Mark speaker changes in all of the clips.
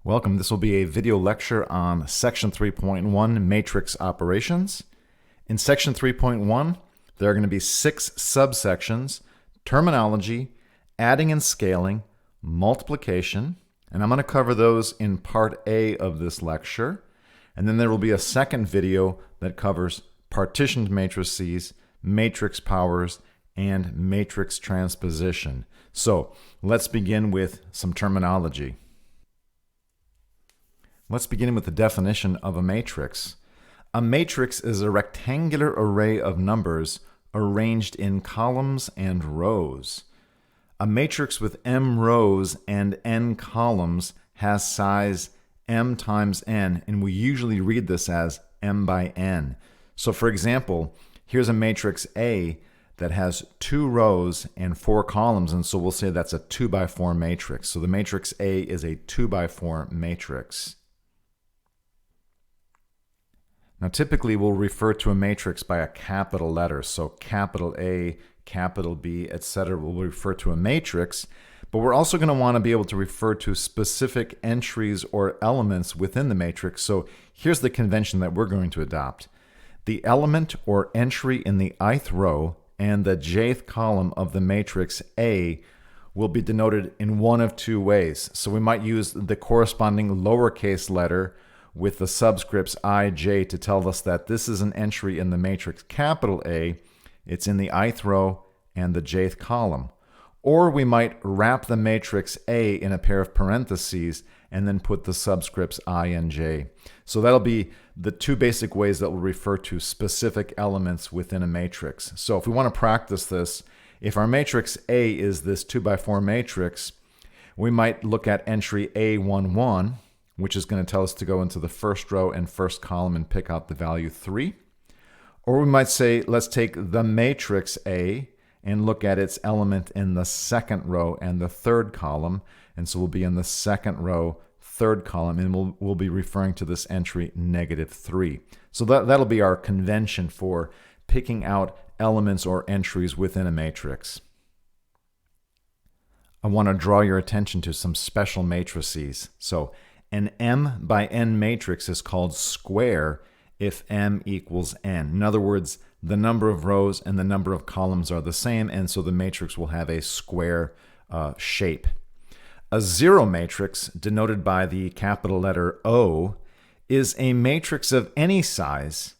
Speaker 1: Welcome. This will be a video lecture on Section 3.1 Matrix Operations. In Section 3.1, there are going to be 6 subsections: terminology, adding and scaling, multiplication, and I'm going to cover those in Part A of this lecture. And then there will be a second video that covers partitioned matrices, matrix powers, and matrix transposition. So let's begin with some terminology. Let's begin with the definition of a matrix. A matrix is a rectangular array of numbers arranged in columns and rows. A matrix with m rows and n columns has size m times n, and we usually read this as m by n. So for example, here's a matrix A that has 2 rows and 4 columns, and so we'll say that's a 2 by 4 matrix. So the matrix A is a 2 by 4 matrix. Now typically we'll refer to a matrix by a capital letter. So capital A, capital B, etc. will refer to a matrix, but we're also going to want to be able to refer to specific entries or elements within the matrix. So here's the convention that we're going to adopt. The element or entry in the ith row and the jth column of the matrix A will be denoted in one of 2 ways. So we might use the corresponding lowercase letter with the subscripts I, J to tell us that this is an entry in the matrix capital A. It's in the ith row and the jth column. Or we might wrap the matrix A in a pair of parentheses and then put the subscripts I and J. So that'll be the 2 basic ways that will refer to specific elements within a matrix. So if we want to practice this, if our matrix A is this 2 by 4 matrix, we might look at entry A11, which is going to tell us to go into the first row and first column and pick out the value 3. Or we might say, let's take the matrix A and look at its element in the second row and the third column. And so we'll be in the second row, third column, and we'll be referring to this entry -3. So that'll be our convention for picking out elements or entries within a matrix. I want to draw your attention to some special matrices. So an m by n matrix is called square if m equals n. In other words, the number of rows and the number of columns are the same, and so the matrix will have a square shape. A zero matrix, denoted by the capital letter O, is a matrix of any size,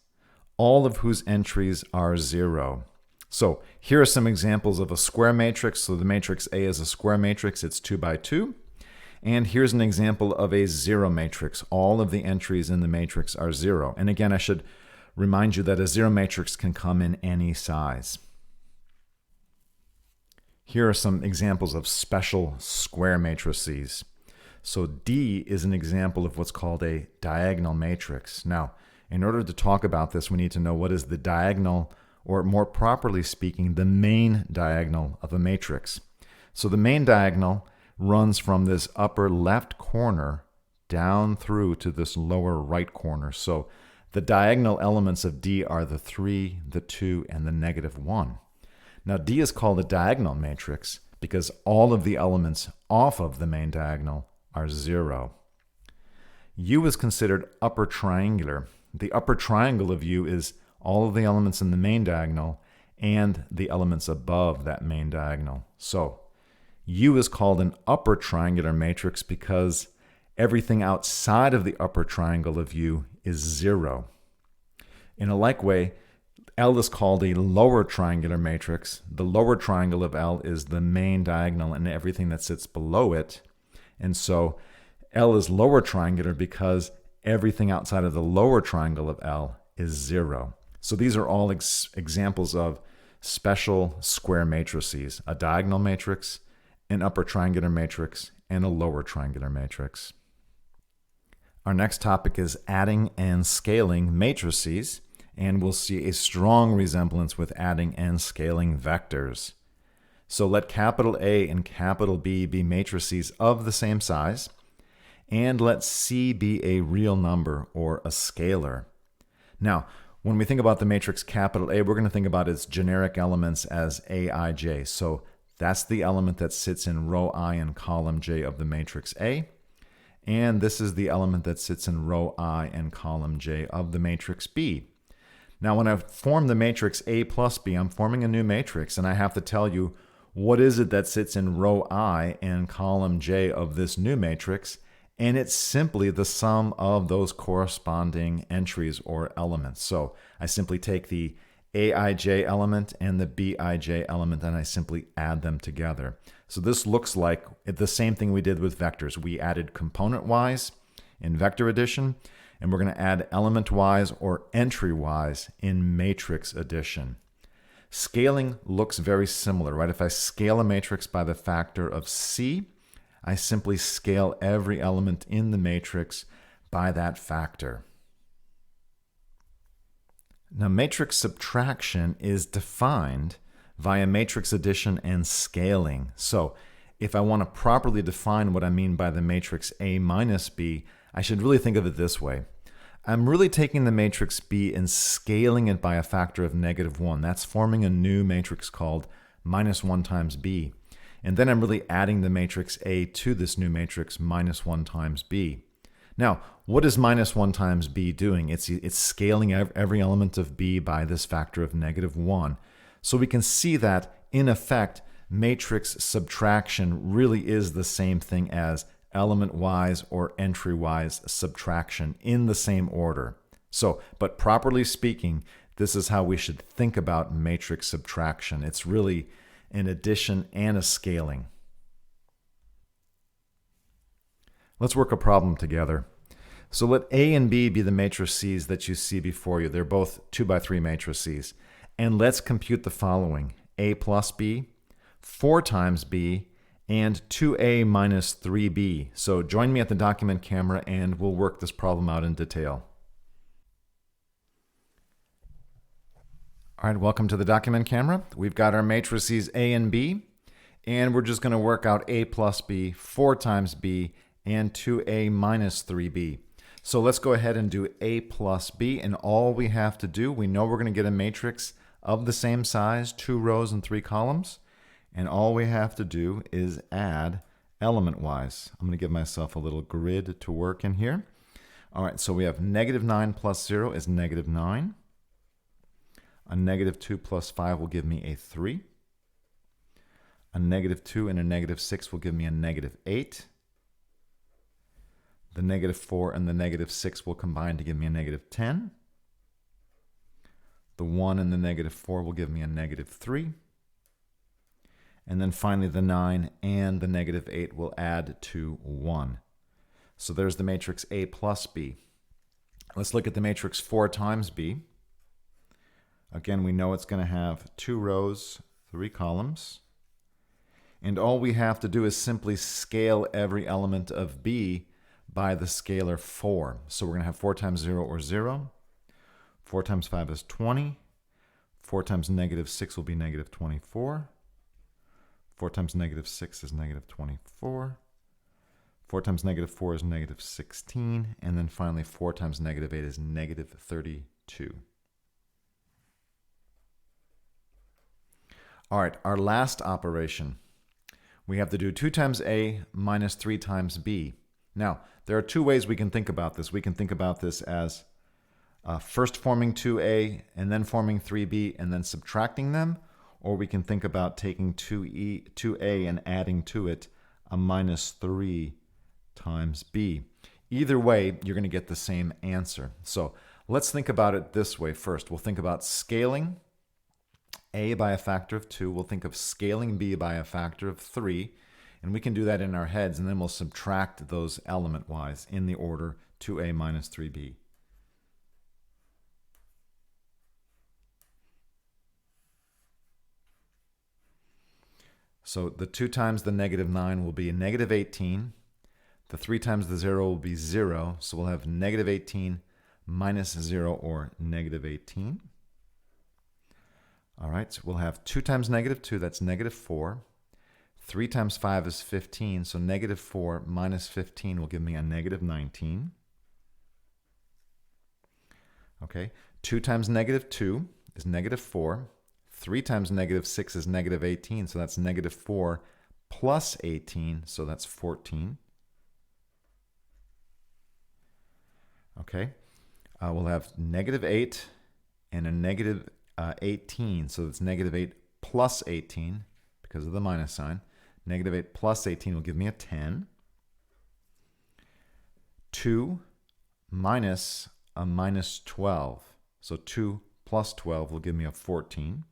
Speaker 1: all of whose entries are 0. So here are some examples of a square matrix. So the matrix A is a square matrix. It's 2 by 2. And here's an example of a zero matrix. All of the entries in the matrix are 0. And again, I should remind you that a zero matrix can come in any size. Here are some examples of special square matrices. So D is an example of what's called a diagonal matrix. Now, in order to talk about this, we need to know what is the diagonal, or more properly speaking, the main diagonal of a matrix. So the main diagonal runs from this upper left corner down through to this lower right corner. So the diagonal elements of D are the 3, the 2, and the -1. Now D is called a diagonal matrix because all of the elements off of the main diagonal are 0. U is considered upper triangular. The upper triangle of U is all of the elements in the main diagonal and the elements above that main diagonal. So U is called an upper triangular matrix because everything outside of the upper triangle of U is 0. In a like way, L is called a lower triangular matrix. The lower triangle of L is the main diagonal and everything that sits below it. And so L is lower triangular because everything outside of the lower triangle of L is 0. So these are all examples of special square matrices: a diagonal matrix, an upper triangular matrix, and a lower triangular matrix. Our next topic is adding and scaling matrices, and we'll see a strong resemblance with adding and scaling vectors. So let capital A and capital B be matrices of the same size, and let C be a real number or a scalar. Now, when we think about the matrix capital A, we're going to think about its generic elements as Aij. So that's the element that sits in row I and column J of the matrix A. and this is the element that sits in row I and column J of the matrix B. Now when I form the matrix A plus B, I'm forming a new matrix, and I have to tell you what is it that sits in row I and column J of this new matrix, and it's simply the sum of those corresponding entries or elements. So I simply take the Aij element and the Bij element, and I simply add them together. So this looks like the same thing we did with vectors. We added component-wise in vector addition, and we're going to add element-wise or entry-wise in matrix addition. Scaling looks very similar, right? If I scale a matrix by the factor of C, I simply scale every element in the matrix by that factor. Now, matrix subtraction is defined via matrix addition and scaling. So if I want to properly define what I mean by the matrix A minus B, I should really think of it this way. I'm really taking the matrix B and scaling it by a factor of -1. That's forming a new matrix called -1 times B. And then I'm really adding the matrix A to this new matrix -1 times B. Now, what is -1 times B doing? It's scaling every element of B by this factor of -1. So we can see that, in effect, matrix subtraction really is the same thing as element-wise or entry-wise subtraction in the same order. So, but properly speaking, this is how we should think about matrix subtraction. It's really an addition and a scaling. Let's work a problem together. So let A and B be the matrices that you see before you. They're both 2 by 3 matrices. And let's compute the following: A plus B, 4 times B, and 2A minus 3B. So join me at the document camera and we'll work this problem out in detail. All right, welcome to the document camera. We've got our matrices A and B, and we're just going to work out A plus B, 4 times B, and 2A minus 3B. So let's go ahead and do A plus B, and all we have to do, we know we're going to get a matrix of the same size, 2 rows and 3 columns, and all we have to do is add element-wise. I'm going to give myself a little grid to work in here. All right, so we have -9 plus 0 is -9. A -2 plus 5 will give me a 3. A -2 and a -6 will give me a -8. The -4 and the -6 will combine to give me a -10. The 1 and the -4 will give me a -3. And then finally the 9 and the -8 will add to 1. So there's the matrix A plus B. Let's look at the matrix 4 times B. Again, we know it's going to have 2 rows, 3 columns. And all we have to do is simply scale every element of B by the scalar 4. So we're going to have 4 times 0 or 0. 4 times 5 is 20. 4 times -6 will be -24. 4 times -6 is -24. 4 times -4 is -16. And then finally 4 times -8 is -32. All right, our last operation. We have to do 2 times A minus 3 times B. Now, there are 2 ways we can think about this. We can think about this as first forming 2A and then forming 3B and then subtracting them, or we can think about taking 2A and adding to it a -3 times B. Either way, you're going to get the same answer. So let's think about it this way first. We'll think about scaling A by a factor of 2. We'll think of scaling B by a factor of 3. And we can do that in our heads, and then we'll subtract those element-wise in the order 2A minus 3B. So the 2 times the -9 will be a -18. The 3 times the 0 will be 0. So we'll have -18 minus 0, or -18. All right, so we'll have 2 times -2, that's -4. 3 times 5 is 15, so -4 minus 15 will give me a -19. Okay, 2 times -2 is -4. 3 times -6 is -18, so that's -4 plus 18, so that's 14. Okay, we'll have negative 8 and a negative 18. So it's negative 8 plus 18 because of the minus sign. Negative 8 plus 18 will give me a 10. 2 minus a minus 12. So 2 plus 12 will give me a 14.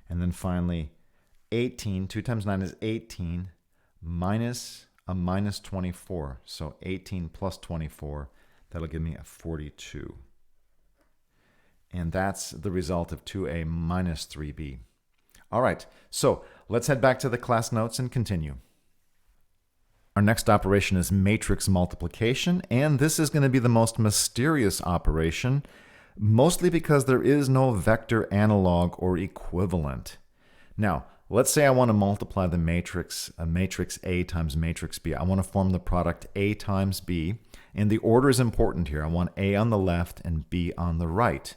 Speaker 1: And then finally, 18, 2 times 9 is 18, minus a minus 24. So 18 plus 24, that'll give me a 42. And that's the result of 2a minus 3b. All right, so let's head back to the class notes and continue. Our next operation is matrix multiplication, and this is going to be the most mysterious operation, mostly because there is no vector analog or equivalent. Now, let's say I want to multiply the matrix A times matrix B. I want to form the product A times B, and the order is important here. I want A on the left and B on the right.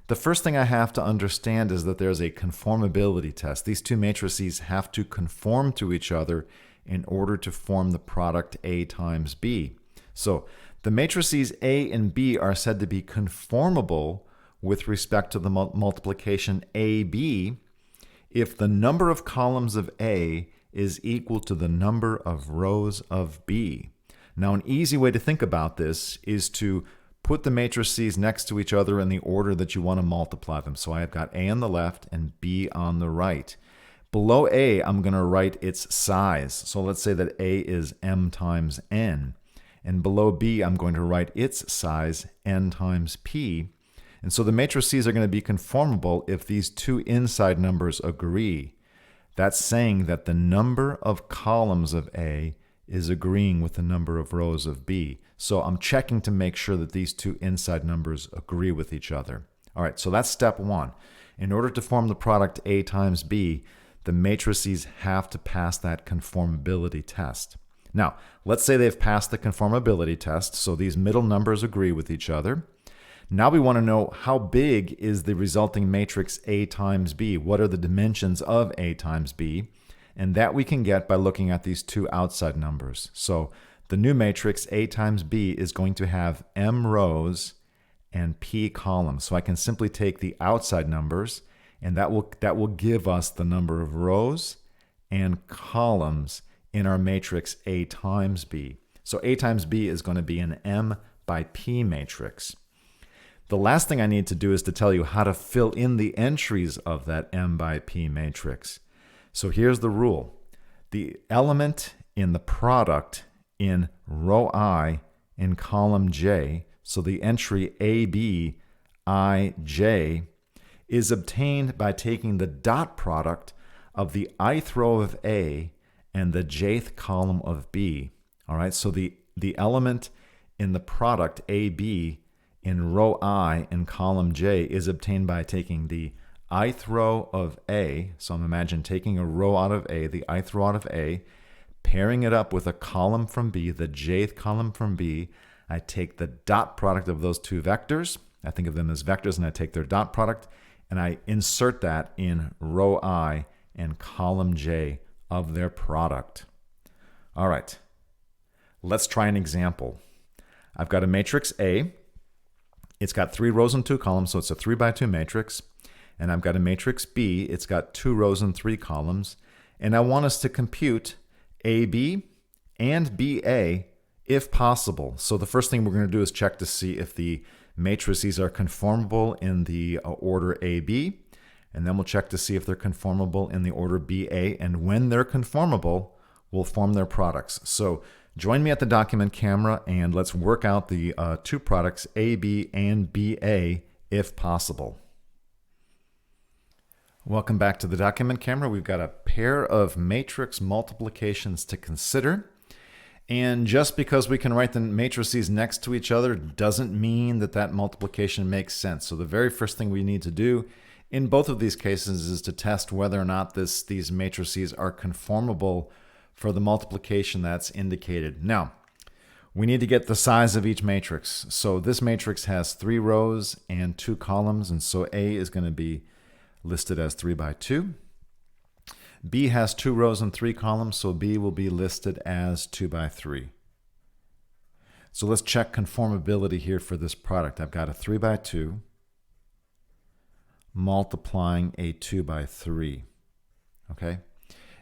Speaker 1: The first thing I have to understand is that there's a conformability test. These two matrices have to conform to each other in order to form the product A times B. So the matrices A and B are said to be conformable with respect to the multiplication AB if the number of columns of A is equal to the number of rows of B. Now, an easy way to think about this is to put the matrices next to each other in the order that you want to multiply them. So I have got A on the left and B on the right. Below A, I'm going to write its size. So let's say that A is m times n. And below B, I'm going to write its size, n times p. And so the matrices are going to be conformable if these two inside numbers agree. That's saying that the number of columns of A is agreeing with the number of rows of B. So I'm checking to make sure that these two inside numbers agree with each other. All right, so that's step one. In order to form the product A times B, the matrices have to pass that conformability test. Now, let's say they've passed the conformability test, so these middle numbers agree with each other. Now we want to know how big is the resulting matrix A times B? What are the dimensions of A times B? And that we can get by looking at these two outside numbers. So the new matrix A times B is going to have m rows and p columns. So I can simply take the outside numbers, and that will give us the number of rows and columns in our matrix A times B. So A times B is going to be an m by p matrix. The last thing I need to do is to tell you how to fill in the entries of that m by p matrix. So here's the rule. The element in the product in row I in column J, so the entry AB IJ, is obtained by taking the dot product of the ith row of A and the jth column of B. All right, so the element in the product AB in row I in column J is obtained by taking the ith row of A, so I'm imagining taking a row out of A, the ith row out of A, pairing it up with a column from B, the jth column from B. I take the dot product of those two vectors, I think of them as vectors, and I take their dot product, and I insert that in row I and column J of their product. All right, let's try an example. I've got a matrix A. It's got 3 rows and 2 columns, so it's a 3 by 2 matrix. And I've got a matrix B. It's got 2 rows and 3 columns. And I want us to compute AB and BA if possible. So the first thing we're going to do is check to see if the matrices are conformable in the order AB. And then we'll check to see if they're conformable in the order BA. And when they're conformable, we'll form their products. So join me at the document camera and let's work out the two products, AB and BA, if possible. Welcome back to the document camera. We've got a pair of matrix multiplications to consider. And just because we can write the matrices next to each other doesn't mean that that multiplication makes sense. So the very first thing we need to do in both of these cases is to test whether or not these matrices are conformable for the multiplication that's indicated. Now, we need to get the size of each matrix. So this matrix has 3 rows and 2 columns, and so A is going to be listed as 3 by 2. B has 2 rows and 3 columns, so B will be listed as 2 by 3. So let's check conformability here for this product. I've got a 3 by 2 multiplying a 2 by 3. Okay?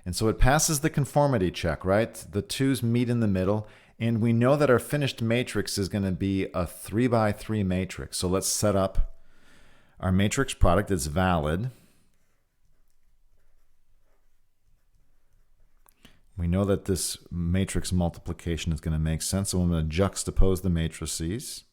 Speaker 1: And so it passes the conformity check, right? The 2's meet in the middle, and we know that our finished matrix is going to be a 3 by 3 matrix. So let's set up our matrix product. It's valid. We know that this matrix multiplication is going to make sense, so I'm going to juxtapose the matrices.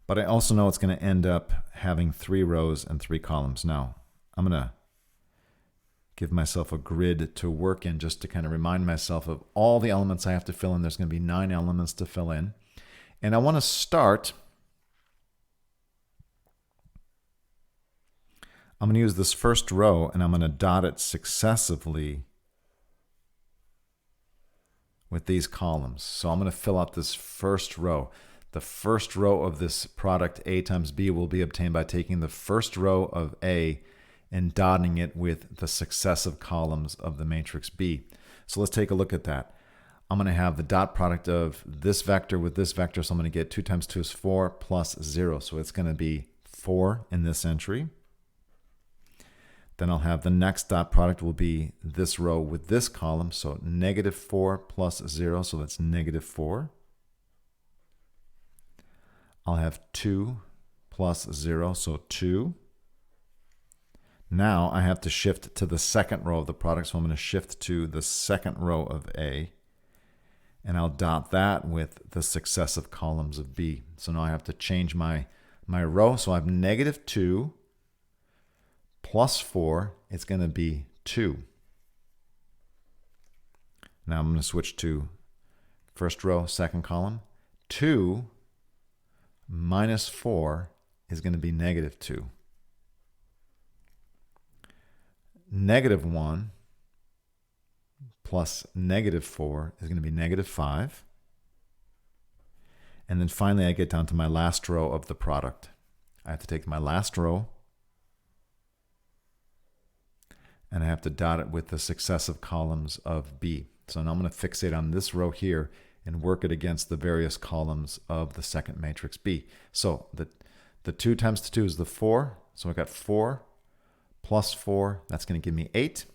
Speaker 1: But I also know it's going to end up having 3 rows and 3 columns. Now, I'm going to give myself a grid to work in just to kind of remind myself of all the elements I have to fill in. There's going to be 9 elements to fill in. And I want to start, I'm going to use this first row and I'm going to dot it successively with these columns. So I'm going to fill out this first row. The first row of this product, A times B, will be obtained by taking the first row of A and dotting it with the successive columns of the matrix B. So let's take a look at that. I'm going to have the dot product of this vector with this vector, so I'm going to get 2 times 2 is 4 plus 0. So it's going to be 4 in this entry. Then I'll have the next dot product will be this row with this column, so negative 4 plus 0, so that's negative 4. I'll have 2 plus 0, so 2. Now I have to shift to the second row of the product, so I'm going to shift to the second row of A, and I'll dot that with the successive columns of B. So now I have to change my row, so I have negative 2 plus 4, it's going to be 2. Now I'm going to switch to first row, second column. 2 minus 4 is going to be negative 2. Negative 1 plus negative 4 is going to be negative 5. And then finally I get down to my last row of the product. I have to take my last row and I have to dot it with the successive columns of B. So now I'm going to fixate on this row here and work it against the various columns of the second matrix B. So the 2 times 2 is the 4. So I got 4 plus 4. That's going to give me 8.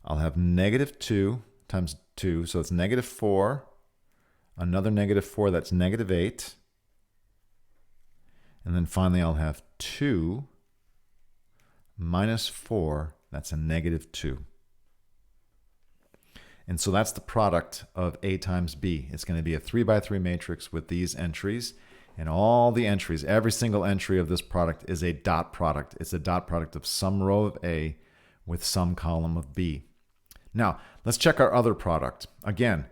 Speaker 1: I'll have negative 2 times 2. So it's negative 4. Another negative 4. That's negative 8. And then finally I'll have 2 minus 4. That's a negative 2. And so that's the product of A times B. It's going to be a 3 by 3 matrix with these entries. And all the entries, every single entry of this product is a dot product. It's a dot product of some row of A with some column of B. Now, let's check our other product. Again,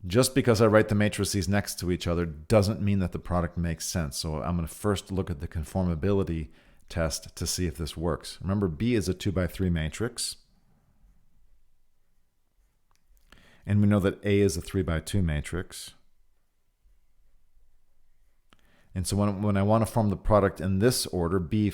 Speaker 1: just because I write the matrices next to each other doesn't mean that the product makes sense. So I'm going to first look at the conformability test to see if this works. Remember, B is a 2 by 3 matrix. And we know that A is a 3 by 2 matrix. And so when I want to form the product in this order, B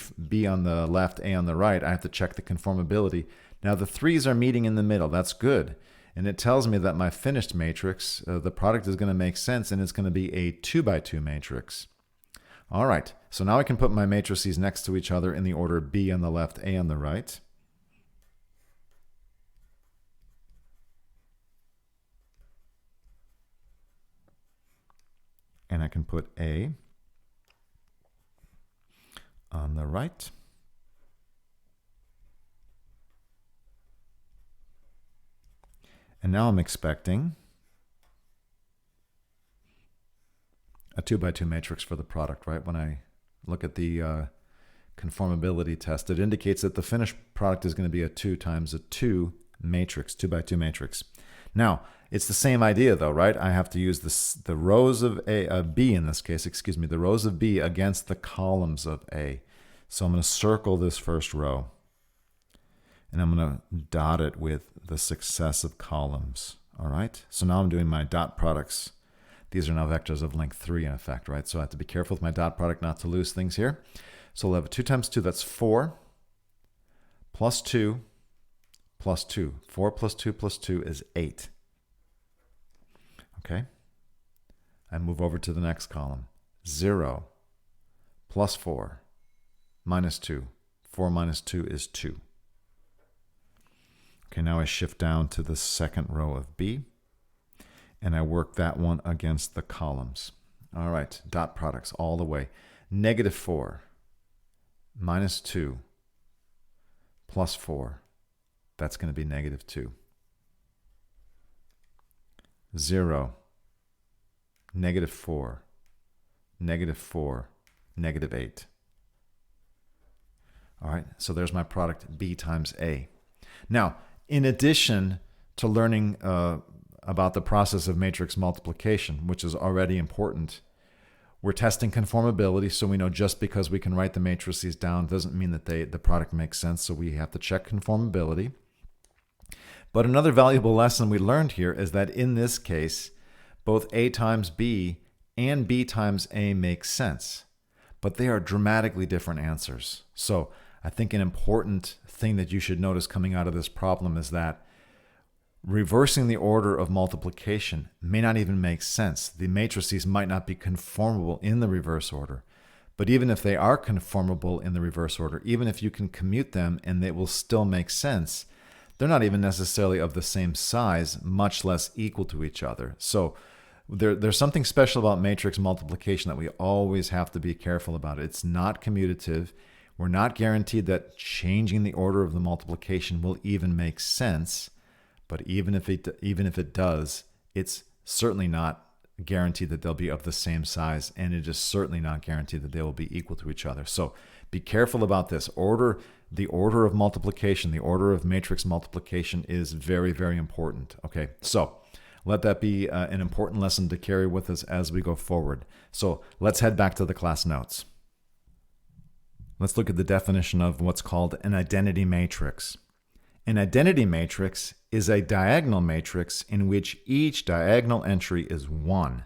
Speaker 1: on the left, A on the right, I have to check the conformability. Now the 3's are meeting in the middle. That's good. And it tells me that my finished matrix, the product is going to make sense, and it's going to be a 2 by 2 matrix. All right, so now I can put my matrices next to each other in the order B on the left, A on the right. And I can put A on the right. And now I'm expecting a 2 by 2 matrix for the product, right? When I look at the conformability test, it indicates that the finished product is going to be a 2 times a 2 matrix, 2 by 2 matrix. Now, it's the same idea though, right? I have to use the rows of B in this case, excuse me, the rows of B against the columns of A. So I'm going to circle this first row, and I'm going to dot it with the successive columns. All right, so now I'm doing my dot products. These are now vectors of length 3 in effect, right? So I have to be careful with my dot product not to lose things here. So we'll have 2 times 2, that's 4, plus 2, plus 2. 4 plus 2 plus 2 is 8. Okay? I move over to the next column. 0 plus 4 minus 2. 4 minus 2 is 2. Okay, now I shift down to the second row of B, and I work that one against the columns. All right, dot products all the way. Negative 4 minus 2 plus 4. That's going to be negative 2. 0, negative 4, negative 4, negative 8. All right, so there's my product B times A. Now, in addition to learning about the process of matrix multiplication, which is already important, we're testing conformability, so we know just because we can write the matrices down doesn't mean that the product makes sense, so we have to check conformability. But another valuable lesson we learned here is that in this case, both A times B and B times A make sense, but they are dramatically different answers. So I think an important thing that you should notice coming out of this problem is that reversing the order of multiplication may not even make sense. The matrices might not be conformable in the reverse order. But even if they are conformable in the reverse order, even if you can commute them and they will still make sense, they're not even necessarily of the same size, much less equal to each other. So there's something special about matrix multiplication that we always have to be careful about. It's not commutative. We're not guaranteed that changing the order of the multiplication will even make sense. But even if it does, it's certainly not guaranteed that they'll be of the same size, and it is certainly not guaranteed that they will be equal to each other. So be careful about this. The order of multiplication, the order of matrix multiplication is very, very important. Okay, so let that be an important lesson to carry with us as we go forward. So let's head back to the class notes. Let's look at the definition of what's called an identity matrix. An identity matrix is a diagonal matrix in which each diagonal entry is 1.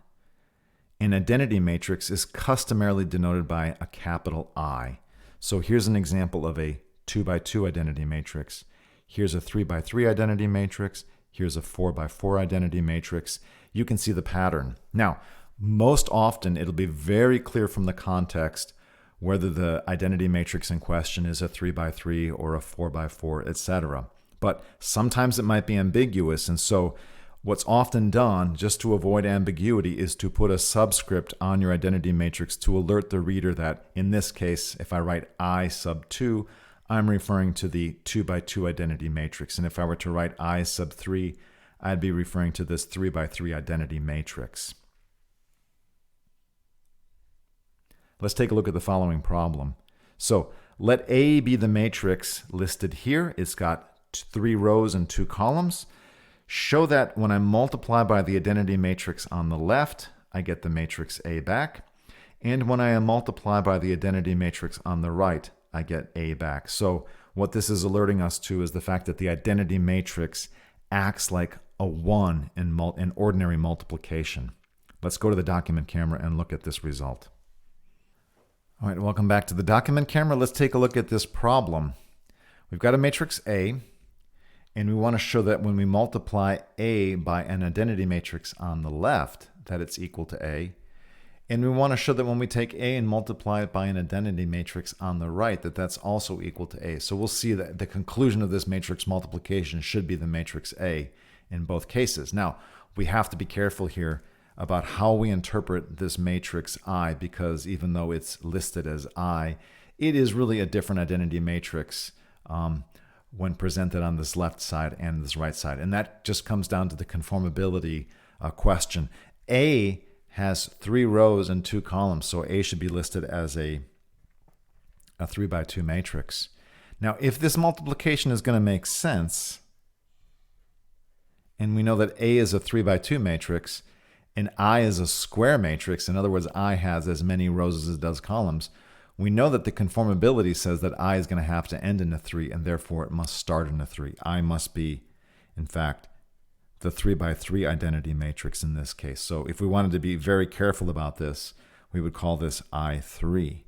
Speaker 1: An identity matrix is customarily denoted by a capital I. So here's an example of a 2 by 2 identity matrix. Here's a 3 by 3 identity matrix. Here's a 4 by 4 identity matrix. You can see the pattern. Now, most often it'll be very clear from the context whether the identity matrix in question is a 3 by 3 or a 4 by 4, etc. But sometimes it might be ambiguous, and so what's often done, just to avoid ambiguity, is to put a subscript on your identity matrix to alert the reader that, in this case, if I write I sub 2, I'm referring to the 2 by 2 identity matrix. And if I were to write I sub 3, I'd be referring to this 3 by 3 identity matrix. Let's take a look at the following problem. So let A be the matrix listed here. It's got 3 rows and 2 columns. Show that when I multiply by the identity matrix on the left, I get the matrix A back. And when I multiply by the identity matrix on the right, I get A back. So what this is alerting us to is the fact that the identity matrix acts like a 1 in ordinary multiplication. Let's go to the document camera and look at this result. All right, welcome back to the document camera. Let's take a look at this problem. We've got a matrix A, and we want to show that when we multiply A by an identity matrix on the left, that it's equal to A. And we want to show that when we take A and multiply it by an identity matrix on the right, that that's also equal to A. So we'll see that the conclusion of this matrix multiplication should be the matrix A in both cases. Now, we have to be careful here about how we interpret this matrix I, because even though it's listed as I, it is really a different identity matrix when presented on this left side and this right side. And that just comes down to the conformability question. A has 3 rows and 2 columns, so A should be listed as a 3 by 2 matrix. Now, if this multiplication is going to make sense, and we know that A is a 3 by 2 matrix, and I is a square matrix, in other words, I has as many rows as it does columns, we know that the conformability says that I is going to have to end in a 3, and therefore it must start in a 3. I must be, in fact, the 3 by 3 identity matrix in this case. So if we wanted to be very careful about this, we would call this I3.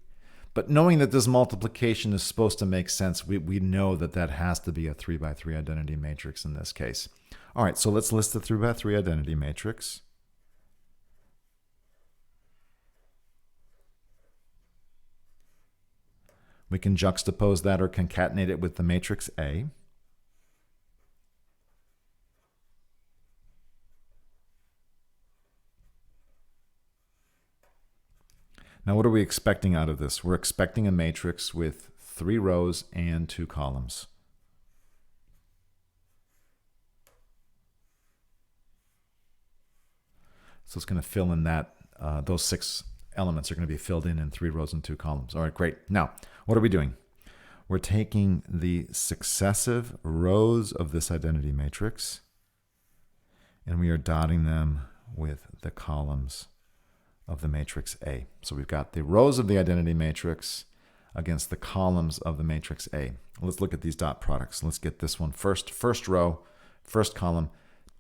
Speaker 1: But knowing that this multiplication is supposed to make sense, we know that that has to be a 3 by 3 identity matrix in this case. All right, so let's list the 3 by 3 identity matrix. We can juxtapose that or concatenate it with the matrix A. Now, what are we expecting out of this? We're expecting a matrix with 3 rows and 2 columns. So it's going to fill in that, those 6 elements are going to be filled in 3 rows and 2 columns. All right, great. Now, what are we doing? We're taking the successive rows of this identity matrix, and we are dotting them with the columns of the matrix A. So we've got the rows of the identity matrix against the columns of the matrix A. Let's look at these dot products. Let's get this one first. First row, first column,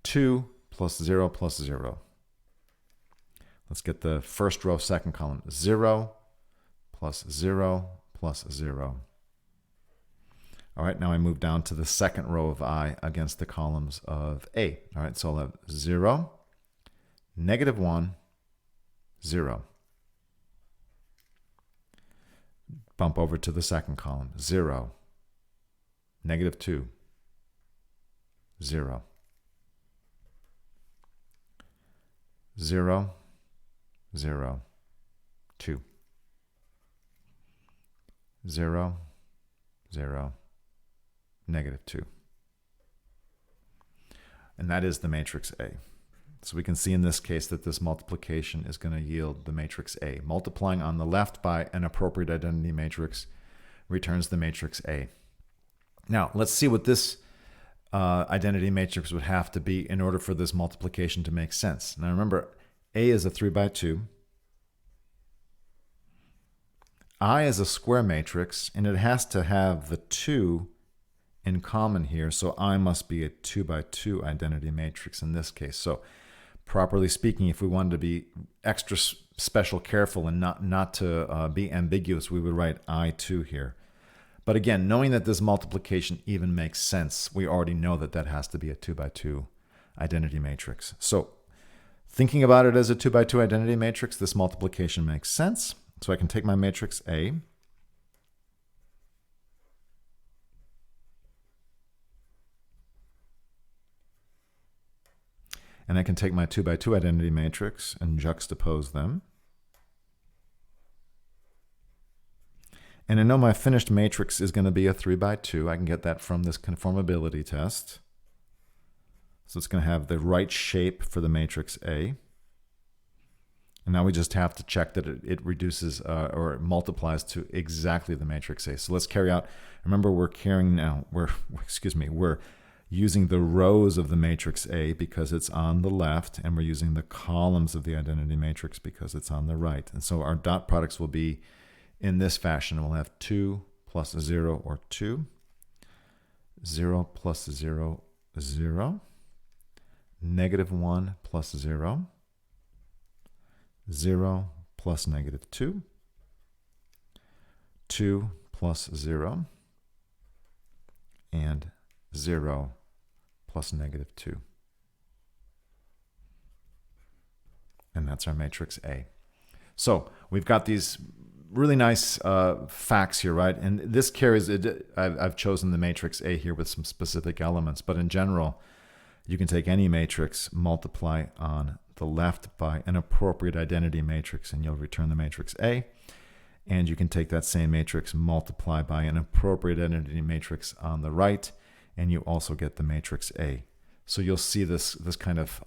Speaker 1: 2 plus 0 plus 0. Let's get the first row, second column, 0 plus 0 plus 0. All right, now I move down to the second row of I against the columns of A. All right, so I'll have 0, -1, 0. Bump over to the second column, 0, -2, 0, 0, 0, 2, 0, 0, -2. And that is the matrix A. So we can see in this case that this multiplication is going to yield the matrix A. Multiplying on the left by an appropriate identity matrix returns the matrix A. Now, let's see what this identity matrix would have to be in order for this multiplication to make sense. Now remember, A is a 3 by 2. I is a square matrix, and it has to have the 2 in common here, so I must be a 2 by 2 identity matrix in this case. So properly speaking, if we wanted to be extra special careful and not to be ambiguous, we would write I2 here. But again, knowing that this multiplication even makes sense, we already know that that has to be a 2 by 2 identity matrix. So thinking about it as a 2 by 2 identity matrix, this multiplication makes sense. So I can take my matrix A, and I can take my 2 by 2 identity matrix and juxtapose them. And I know my finished matrix is going to be a 3 by 2. I can get that from this conformability test. So it's going to have the right shape for the matrix A. And now we just have to check that it reduces or it multiplies to exactly the matrix A. So let's carry out. Remember, we're using the rows of the matrix A because it's on the left, and we're using the columns of the identity matrix because it's on the right. And so our dot products will be in this fashion. We'll have 2 plus 0 or 2, 0 plus 0, 0, -1 plus 0, 0 plus -2, 2 plus 0, and 0 plus -2. And that's our matrix A. So we've got these really nice facts here, right? And this carries, I've chosen the matrix A here with some specific elements, but in general, you can take any matrix, multiply on the left by an appropriate identity matrix, and you'll return the matrix A. And you can take that same matrix, multiply by an appropriate identity matrix on the right, and you also get the matrix A. So you'll see this kind of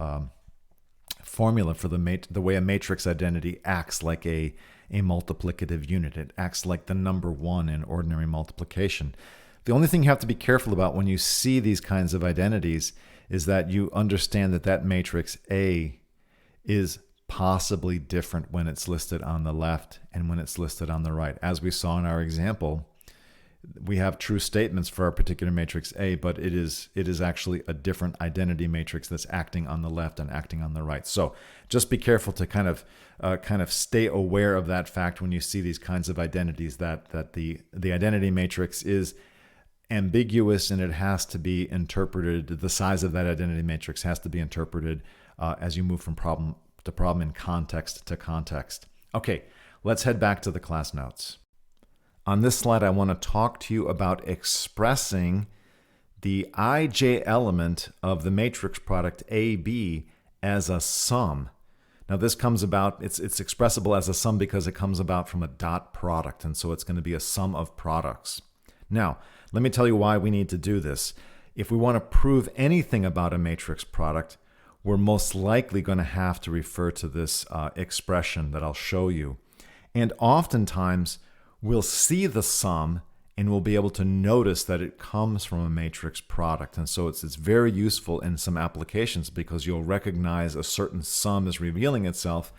Speaker 1: formula for the way a matrix identity acts like a multiplicative unit. It acts like the number 1 in ordinary multiplication. The only thing you have to be careful about when you see these kinds of identities is that you understand that that matrix A is possibly different when it's listed on the left and when it's listed on the right. As we saw in our example, we have true statements for our particular matrix A, but it is actually a different identity matrix that's acting on the left and acting on the right. So just be careful to kind of stay aware of that fact when you see these kinds of identities, that the identity matrix is ambiguous and it has to be interpreted. The size of that identity matrix has to be interpreted as you move from problem to problem and context to context. Okay, let's head back to the class notes. On this slide, I want to talk to you about expressing the ij element of the matrix product AB as a sum. Now this comes about, it's expressible as a sum because it comes about from a dot product, and so it's going to be a sum of products. Now, let me tell you why we need to do this. If we want to prove anything about a matrix product, we're most likely going to have to refer to this expression that I'll show you. And oftentimes, we'll see the sum and we'll be able to notice that it comes from a matrix product. And so it's very useful in some applications because you'll recognize a certain sum is revealing itself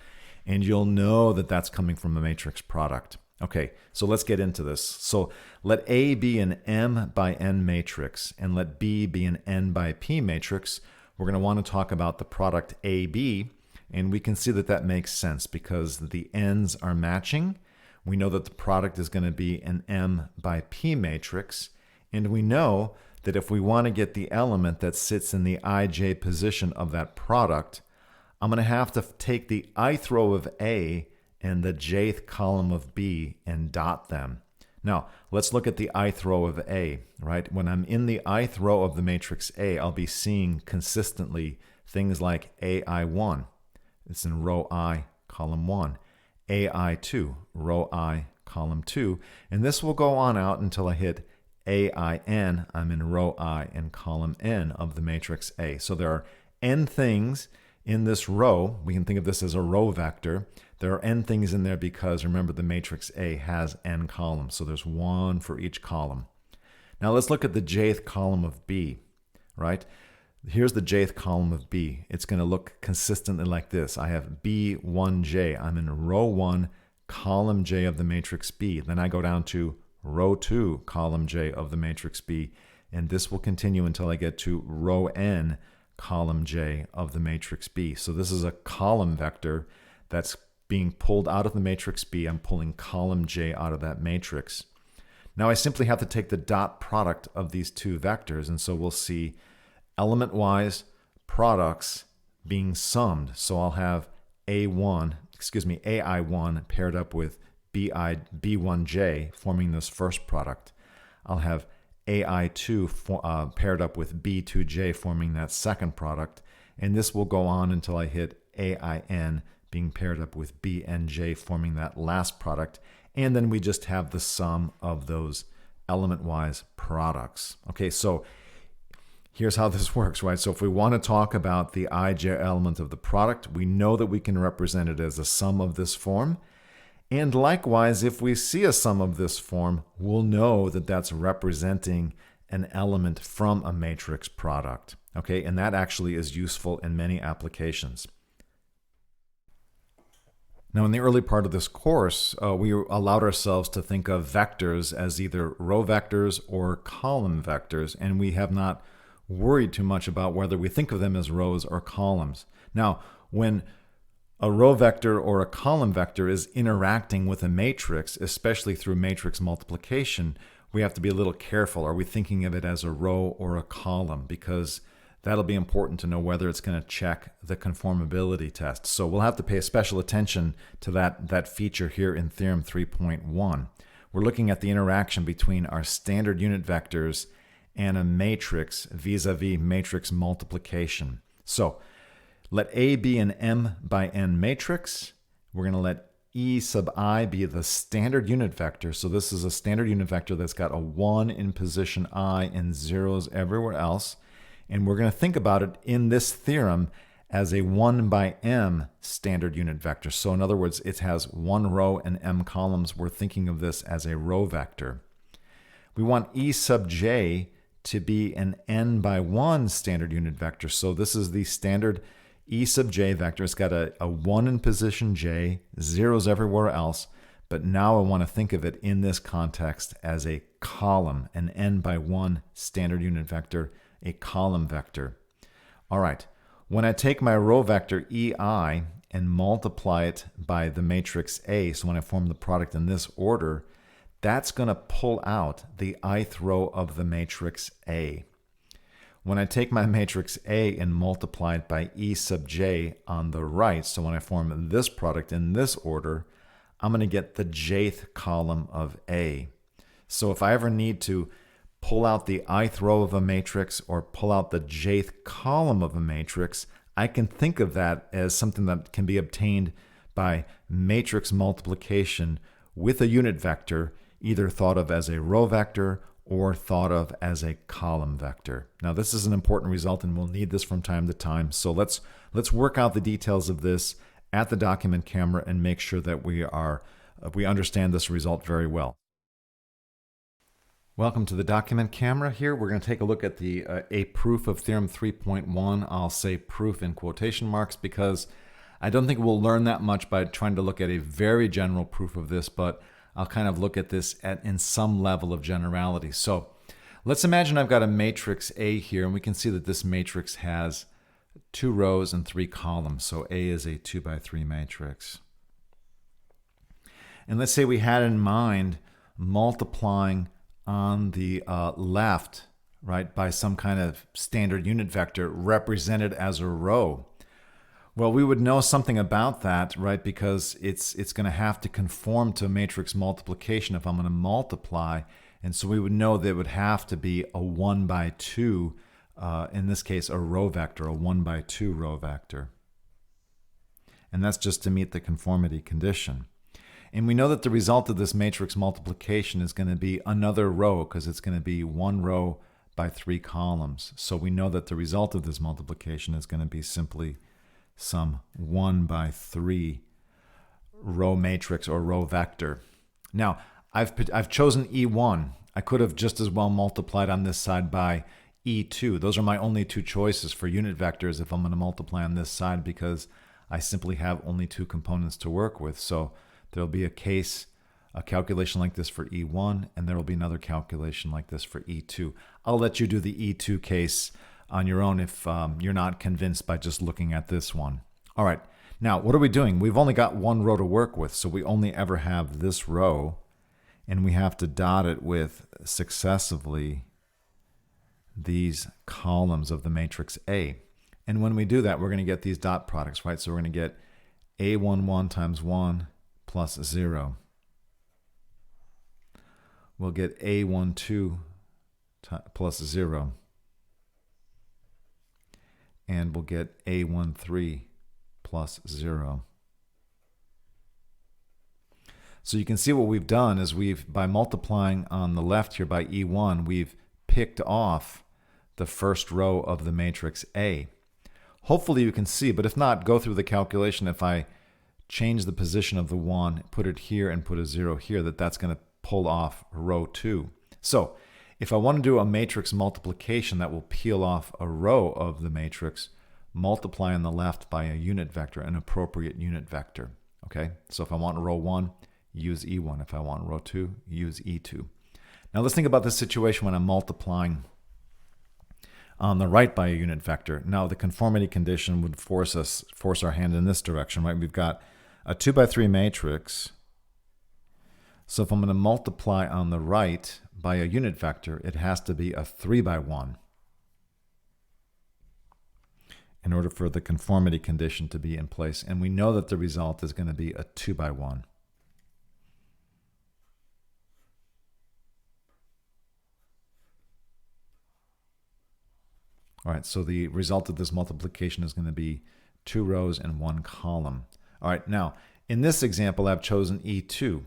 Speaker 1: and you'll know that that's coming from a matrix product. Okay, so let's get into this. So let A be an M by N matrix and let B be an N by P matrix. We're going to want to talk about the product AB, and we can see that that makes sense because the N's are matching. We know that the product is going to be an M by P matrix, and we know that if we want to get the element that sits in the ij position of that product, I'm going to have to take the ith row of A and the jth column of B and dot them. Now, let's look at the ith row of A, right? When I'm in the ith row of the matrix A, I'll be seeing consistently things like AI1. It's in row I, column 1. AI2, row I, column 2. And this will go on out until I hit AIN. I'm in row I and column N of the matrix A. So there are N things in this row. We can think of this as a row vector. There are N things in there because, remember, the matrix A has N columns. So there's one for each column. Now let's look at the jth column of B, right? Here's the jth column of B. It's going to look consistently like this. I have B1J. I'm in row 1, column J of the matrix B. Then I go down to row 2, column J of the matrix B. And this will continue until I get to row N, column J of the matrix B. So this is a column vector that's being pulled out of the matrix B. I'm pulling column J out of that matrix. Now I simply have to take the dot product of these two vectors. And so we'll see element-wise products being summed. So I'll have AI1 paired up with B1J forming this first product. I'll have AI2 paired up with B2J forming that second product. And this will go on until I hit AIN being paired up with BNJ forming that last product. And then we just have the sum of those element-wise products. Okay, so here's how this works, right? So if we want to talk about the ij element of the product, we know that we can represent it as a sum of this form. And likewise, if we see a sum of this form, we'll know that that's representing an element from a matrix product. Okay, and that actually is useful in many applications. Now, in the early part of this course, we allowed ourselves to think of vectors as either row vectors or column vectors, and we have not worried too much about whether we think of them as rows or columns. Now, when a row vector or a column vector is interacting with a matrix, especially through matrix multiplication, we have to be a little careful. Are we thinking of it as a row or a column? Because that'll be important to know whether it's going to check the conformability test. So we'll have to pay special attention to that feature here in Theorem 3.1. We're looking at the interaction between our standard unit vectors and a matrix vis-a-vis matrix multiplication. So let A be an M by N matrix. We're going to let E sub I be the standard unit vector. So this is a standard unit vector that's got a 1 in position I and zeros everywhere else. And we're going to think about it in this theorem as a 1 by M standard unit vector. So in other words, it has one row and M columns. We're thinking of this as a row vector. We want E sub J to be an N by 1 standard unit vector. So this is the standard E sub J vector. It's got a 1 in position J, zeros everywhere else, But now I want to think of it in this context as a column, an n by 1 standard unit vector, a column vector. All right, when I take my row vector EI and multiply it by the matrix A, so when I form the product in this order, that's going to pull out the ith row of the matrix A. When I take my matrix A and multiply it by E sub j on the right, so when I form this product in this order, I'm going to get the jth column of A. So if I ever need to pull out the ith row of a matrix or pull out the jth column of a matrix, I can think of that as something that can be obtained by matrix multiplication with a unit vector, either thought of as a row vector or thought of as a column vector. Now this is an important result and we'll need this from time to time. So let's work out the details of this at the document camera and make sure that we understand this result very well. Welcome to the document camera. Here we're going to take a look at the a proof of theorem 3.1. I'll say proof in quotation marks because I don't think we'll learn that much by trying to look at a very general proof of this, but I'll kind of look at this in some level of generality. So let's imagine I've got a matrix A here, and we can see that this matrix has 2 rows and 3 columns. So A is a 2 by 3 matrix. And let's say we had in mind multiplying on the left, right, by some kind of standard unit vector represented as a row. Well, we would know something about that, right, because it's going to have to conform to matrix multiplication if I'm going to multiply. And so we would know that it would have to be a 1 by 2, in this case, a row vector, a 1 by 2 row vector. And that's just to meet the conformity condition. And we know that the result of this matrix multiplication is going to be another row because it's going to be 1 row by 3 columns. So we know that the result of this multiplication is going to be simply some 1 by 3 row matrix or row vector. Now, I've chosen E1. I could have just as well multiplied on this side by E2. Those are my only 2 choices for unit vectors if I'm going to multiply on this side because I simply have only 2 components to work with. So there'll be a calculation like this for E1, and there will be another calculation like this for E2. I'll let you do the E2 case on your own if you're not convinced by just looking at this one. All right, now what are we doing? We've only got 1 row to work with, so we only ever have this row, and we have to dot it with successively these columns of the matrix A. And when we do that, we're going to get these dot products, right? So we're going to get A11 times 1 plus 0. We'll get A12 plus 0. And we'll get A13 plus 0. So you can see what we've done is by multiplying on the left here by E1, we've picked off the first row of the matrix A. Hopefully you can see, but if not, go through the calculation. If I change the position of the 1, put it here and put a 0 here, that's going to pull off row 2. So if I want to do a matrix multiplication that will peel off a row of the matrix, multiply on the left by a unit vector, an appropriate unit vector. Okay, so if I want row 1, use E1. If I want row 2, use E2. Now let's think about this situation when I'm multiplying on the right by a unit vector. Now the conformity condition would force our hand in this direction, right? We've got a 2 by 3 matrix. So if I'm going to multiply on the right by a unit vector, it has to be a 3 by 1 in order for the conformity condition to be in place. And we know that the result is going to be a 2 by 1. All right, so the result of this multiplication is going to be 2 rows and 1 column. All right, now in this example, I've chosen E2.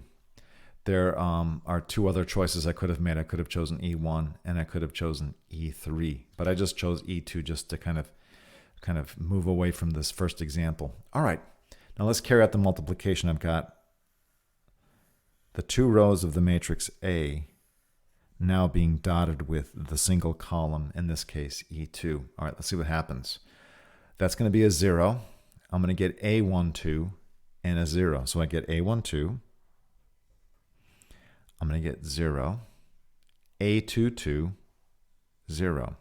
Speaker 1: There are 2 other choices I could have made. I could have chosen E1 and I could have chosen E3, but I just chose E2 just to kind of move away from this first example. All right, now let's carry out the multiplication. I've got the 2 rows of the matrix A now being dotted with the single column, in this case E2. All right, let's see what happens. That's going to be a 0. I'm going to get A12 and a 0. So I get A12 I'm going to get 0, A22, 0.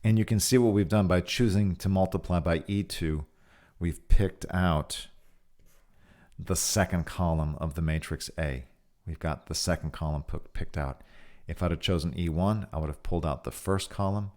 Speaker 1: And you can see what we've done by choosing to multiply by E2. We've picked out the second column of the matrix A. We've got the second column picked out. If I'd have chosen E1, I would have pulled out the first column.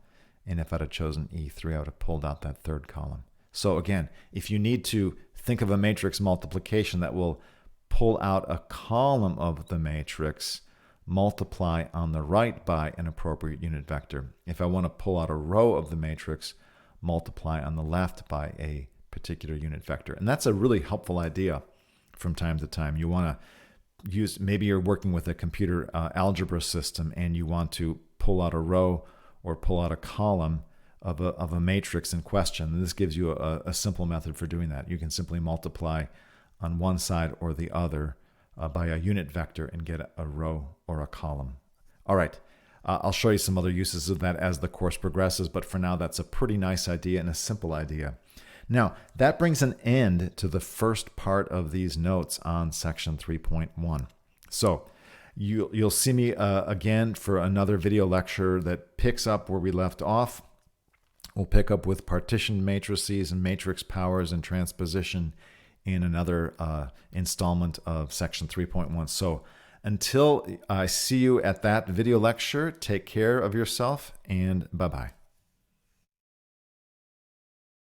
Speaker 1: And if I'd have chosen E3, I would have pulled out that third column. So again, if you need to think of a matrix multiplication that will pull out a column of the matrix, multiply on the right by an appropriate unit vector. If I want to pull out a row of the matrix, multiply on the left by a particular unit vector. And that's a really helpful idea from time to time. You want to use, maybe you're working with a computer algebra system and you want to pull out a row or pull out a column of a matrix in question. And this gives you a simple method for doing that. You can simply multiply on one side or the other by a unit vector and get a row or a column. All right, I'll show you some other uses of that as the course progresses, but for now that's a pretty nice idea and a simple idea. Now, that brings an end to the first part of these notes on section 3.1. So you'll see me again for another video lecture that picks up where we left off. We'll pick up with partition matrices and matrix powers and transposition in another installment of section 3.1. So until I see you at that video lecture, take care of yourself and bye-bye.